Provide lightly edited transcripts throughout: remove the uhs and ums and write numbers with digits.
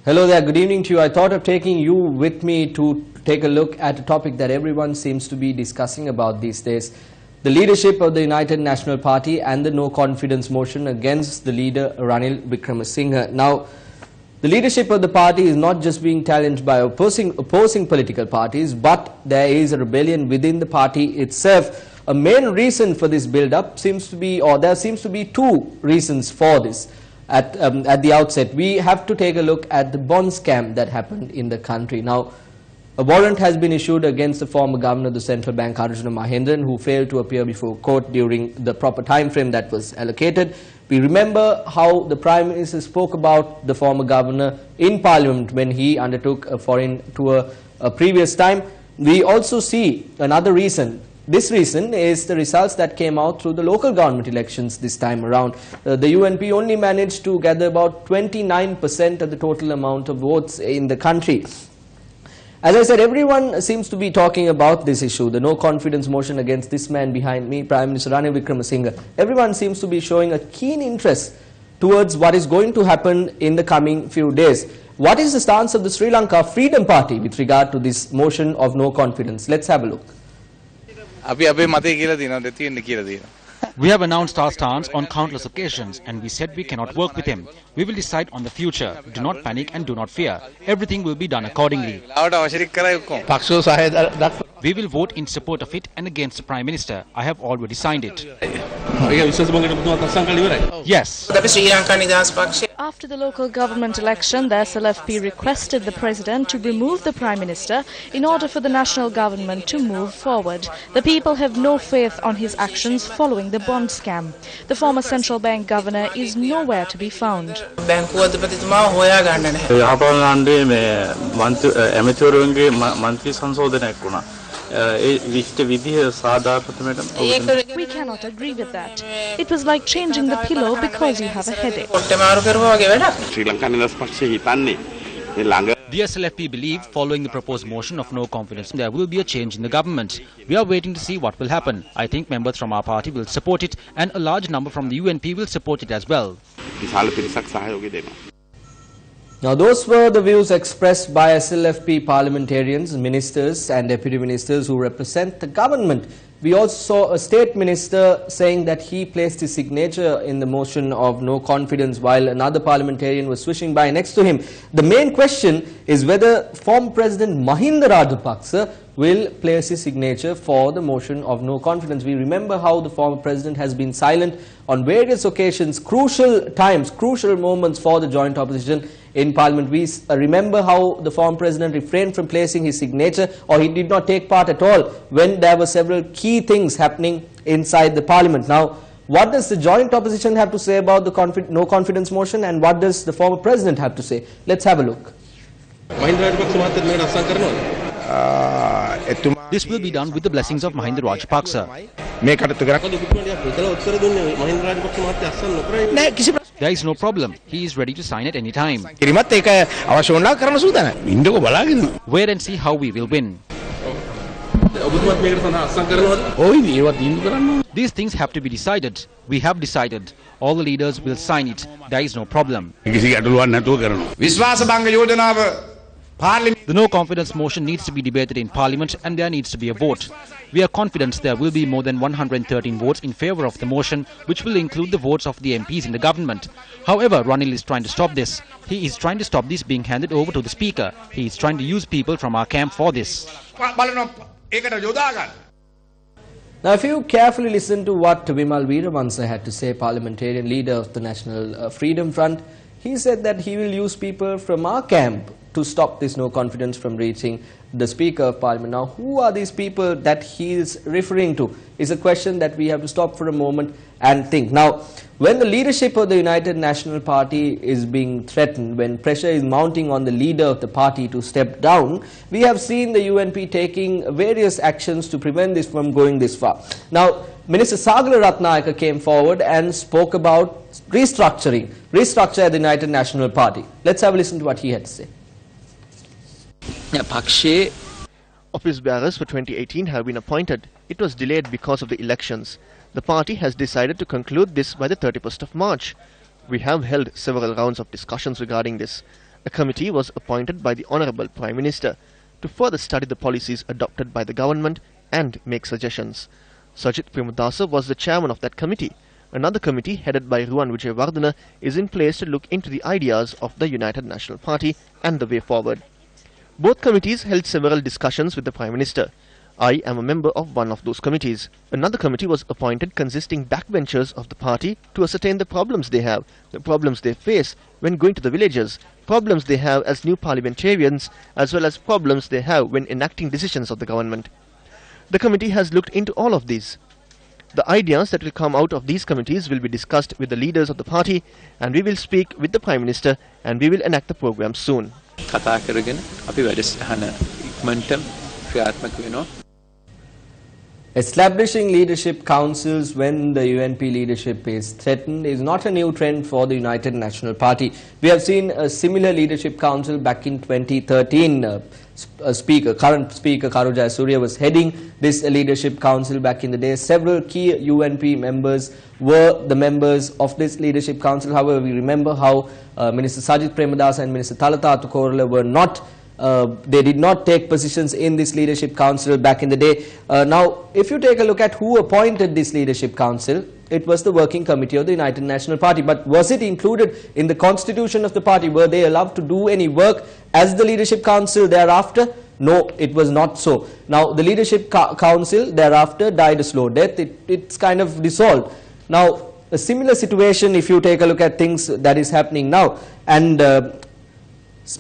Hello there, good evening to you. I thought of taking you with me to take a look at a topic that everyone seems to be discussing about these days. The leadership of the United National Party and the no confidence motion against the leader Ranil Wickremesinghe. Now, the leadership of the party is not just being challenged by opposing political parties, but there is a rebellion within the party itself. A main reason for this build-up seems to be, or there seems to be two reasons for this. At the outset, we have to take a look at the bond scam that happened in the country. Now, a warrant has been issued against the former governor of the central bank, Arjuna Mahendran, who failed to appear before court during the proper time frame that was allocated. We remember how the Prime Minister spoke about the former governor in Parliament when he undertook a foreign tour a previous time. We also see another reason. This reason is the results that came out through the local government elections this time around. The UNP only managed to gather about 29% of the total amount of votes in the country. As I said, everyone seems to be talking about this issue, the no confidence motion against this man behind me, Prime Minister Ranil Wickremesinghe. Everyone seems to be showing a keen interest towards what is going to happen in the coming few days. What is the stance of the Sri Lanka Freedom Party with regard to this motion of no confidence? Let's have a look. We have announced our stance on countless occasions and we said we cannot work with him. We will decide on the future. Do not panic and do not fear. Everything will be done accordingly. We will vote in support of it and against the Prime Minister. I have already signed it. Yes. After the local government election, the SLFP requested the President to remove the Prime Minister in order for the national government to move forward. The people have no faith on his actions following the bond scam. The former central bank governor is nowhere to be found. We cannot agree with that. It was like changing the pillow because you have a headache. The SLFP believe, following the proposed motion of no confidence, there will be a change in the government. We are waiting to see what will happen. I think members from our party will support it and a large number from the UNP will support it as well. Now, those were the views expressed by SLFP parliamentarians, ministers and deputy ministers who represent the government. We also saw a state minister saying that he placed his signature in the motion of no confidence while another parliamentarian was swishing by next to him. The main question is whether former President Mahinda Rajapaksa will place his signature for the motion of no confidence. We remember how the former president has been silent on various occasions, crucial times, crucial moments for the joint opposition in Parliament. We remember how the former president refrained from placing his signature, or he did not take part at all when there were several key things happening inside the Parliament. Now, what does the joint opposition have to say about the no confidence motion, and what does the former president have to say? Let's have a look. This will be done with the blessings of Mahinda Rajapaksa. There is no problem. He is ready to sign at any time. Wait and see how we will win. These things have to be decided. We have decided. All the leaders will sign it. There is no problem. The no confidence motion needs to be debated in Parliament and there needs to be a vote. We are confident there will be more than 113 votes in favour of the motion, which will include the votes of the MPs in the government. However, Ranil is trying to stop this. He is trying to stop this being handed over to the Speaker. He is trying to use people from our camp for this. Now, if you carefully listen to what Vimal Weeramansa had to say, parliamentarian leader of the National Freedom Front, he said that he will use people from our camp to stop this no confidence from reaching the Speaker of Parliament. Now, who are these people that he is referring to is a question that we have to stop for a moment and think. Now, when the leadership of the United National Party is being threatened, when pressure is mounting on the leader of the party to step down, we have seen the UNP taking various actions to prevent this from going this far. Now, Minister Sagala Ratnayaka came forward and spoke about restructure at the United National Party. Let's have a listen to what he had to say. Office bearers for 2018 have been appointed. It was delayed because of the elections. The party has decided to conclude this by the 31st of March. We have held several rounds of discussions regarding this. A committee was appointed by the Honourable Prime Minister to further study the policies adopted by the government and make suggestions. Sajith Premadasa was the chairman of that committee. Another committee headed by Ruwan Wijewardena is in place to look into the ideas of the United National Party and the way forward. Both committees held several discussions with the Prime Minister. I am a member of one of those committees. Another committee was appointed consisting backbenchers of the party to ascertain the problems they have, the problems they face when going to the villages, problems they have as new parliamentarians, as well as problems they have when enacting decisions of the government. The committee has looked into all of these. The ideas that will come out of these committees will be discussed with the leaders of the party, and we will speak with the Prime Minister and we will enact the program soon. Establishing leadership councils when the UNP leadership is threatened is not a new trend for the United National Party. We have seen a similar leadership council back in 2013. Current Speaker Karu Jayasuriya was heading this leadership council back in the day. Several key UNP members were the members of this leadership council. However, we remember how Minister Sajith Premadasa and Minister Thalatha Atukorala were not they did not take positions in this leadership council back in the day. Now, if you take a look at who appointed this leadership council, it was the working committee of the United National Party. But was it included in the constitution of the party? Were they allowed to do any work as the leadership council thereafter? No, it was not so. Now, the leadership council thereafter died a slow death. It's kind of dissolved. Now, a similar situation, if you take a look at things that is happening now, and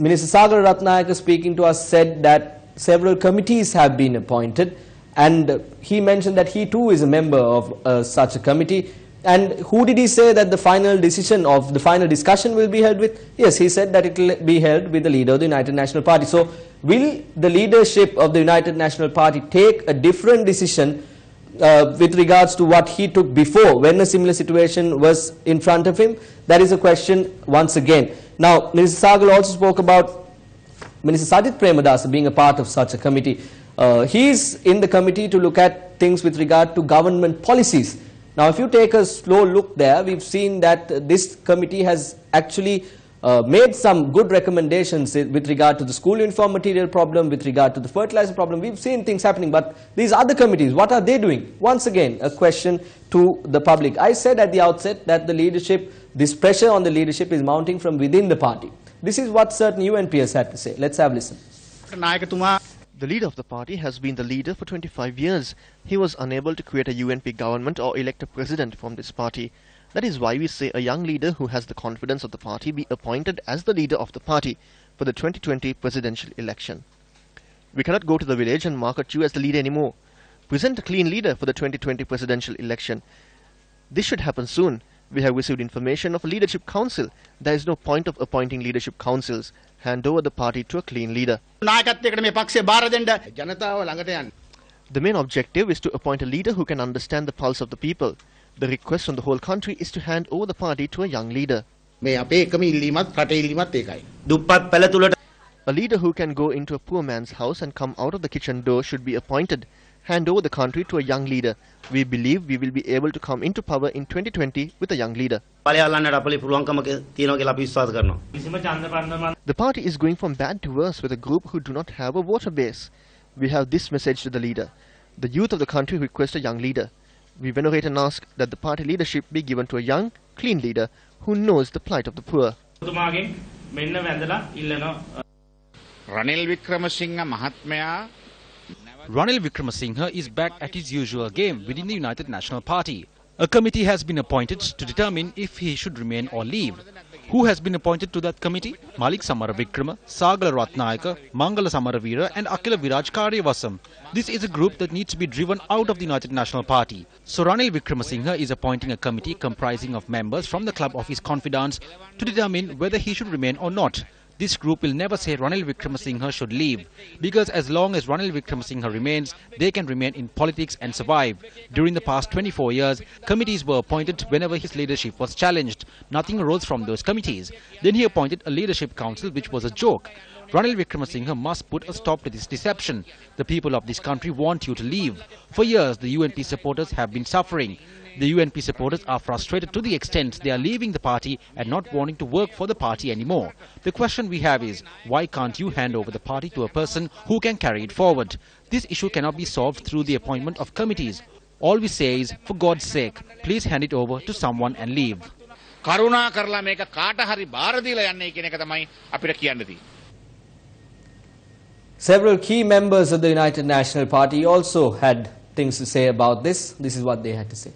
Minister Sagar Ratnayaka speaking to us said that several committees have been appointed, and he mentioned that he too is a member of such a committee. And who did he say that the final decision of the final discussion will be held with? Yes, he said that it will be held with the leader of the United National Party. So will the leadership of the United National Party take a different decision with regards to what he took before when a similar situation was in front of him? That is a question once again. Now, Minister Sagal also spoke about Minister Sajith Premadasa being a part of such a committee. He is in the committee to look at things with regard to government policies. Now, if you take a slow look there, we've seen that this committee has actually made some good recommendations with regard to the school uniform material problem, with regard to the fertilizer problem. We've seen things happening, but these other committees, what are they doing? Once again, a question to the public. I said at the outset that the leadership, this pressure on the leadership is mounting from within the party. This is what certain UNPs had to say. Let's have a listen. The leader of the party has been the leader for 25 years. He was unable to create a UNP government or elect a president from this party. That is why we say a young leader who has the confidence of the party be appointed as the leader of the party for the 2020 presidential election. We cannot go to the village and market you as the leader anymore. Present a clean leader for the 2020 presidential election. This should happen soon. We have received information of a leadership council. There is no point of appointing leadership councils. Hand over the party to a clean leader. The main objective is to appoint a leader who can understand the pulse of the people. The request from the whole country is to hand over the party to a young leader. A leader who can go into a poor man's house and come out of the kitchen door should be appointed. Hand over the country to a young leader. We believe we will be able to come into power in 2020 with a young leader. The party is going from bad to worse with a group who do not have a voter base. We have this message to the leader. The youth of the country request a young leader. We venerate and ask that the party leadership be given to a young, clean leader who knows the plight of the poor. Ranil Wickremesinghe is back at his usual game within the United National Party. A committee has been appointed to determine if he should remain or leave. Who has been appointed to that committee? Malik Samara Wickrema, Sagala Ratnayaka, Mangala Samaravira and Akila Viraj Karyavasam. This is a group that needs to be driven out of the United National Party. So Ranil Wickremesinghe is appointing a committee comprising of members from the club of his confidants to determine whether he should remain or not. This group will never say Ranil Wickremesinghe should leave, because as long as Ranil Wickremesinghe remains, they can remain in politics and survive. During the past 24 years, committees were appointed whenever his leadership was challenged. Nothing arose from those committees. Then he appointed a leadership council which was a joke. Ranil Wickremesinghe must put a stop to this deception. The people of this country want you to leave. For years, the UNP supporters have been suffering. The UNP supporters are frustrated to the extent they are leaving the party and not wanting to work for the party anymore. The question we have is, why can't you hand over the party to a person who can carry it forward? This issue cannot be solved through the appointment of committees. All we say is, for God's sake, please hand it over to someone and leave. කරුණා කරලා මේක කාට හරි බාර දීලා යන්නේ කියන එක තමයි අපිට කියන්න තියෙන්නේ. Several key members of the United National Party also had things to say about this. This is what they had to say.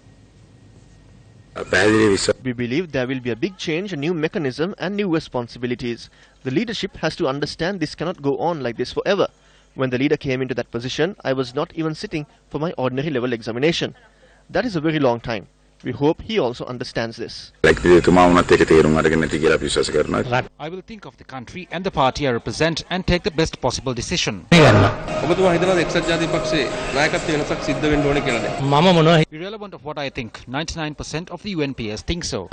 We believe there will be a big change, a new mechanism and new responsibilities. The leadership has to understand this cannot go on like this forever. When the leader came into that position, I was not even sitting for my ordinary level examination. That is a very long time. We hope he also understands this. I will think of the country and the party I represent and take the best possible decision. Irrelevant of what I think, 99% of the UNPs think so.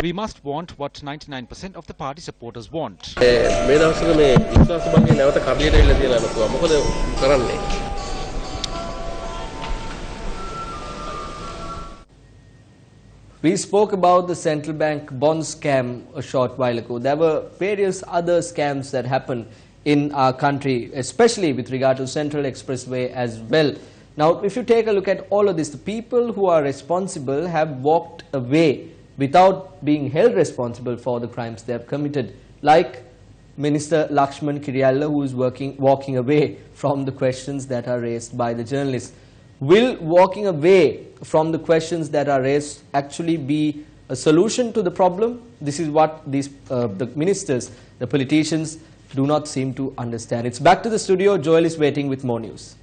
We must want what 99% of the party supporters want. We spoke about the central bank bond scam a short while ago. There were various other scams that happened in our country, especially with regard to Central Expressway as well. Now, if you take a look at all of this, the people who are responsible have walked away without being held responsible for the crimes they have committed, like Minister Lakshman Kiriyalla, who is walking away from the questions that are raised by the journalists. Will walking away from the questions that are raised actually be a solution to the problem? This is what these the ministers, the politicians, do not seem to understand. It's back to the studio. Joel is waiting with more news.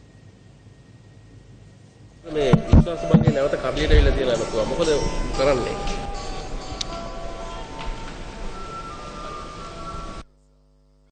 මේ විශ්වාස භංගේ නැවත කඩලියට ඇවිල්ලා තියෙනවා මොකද කරන්නේ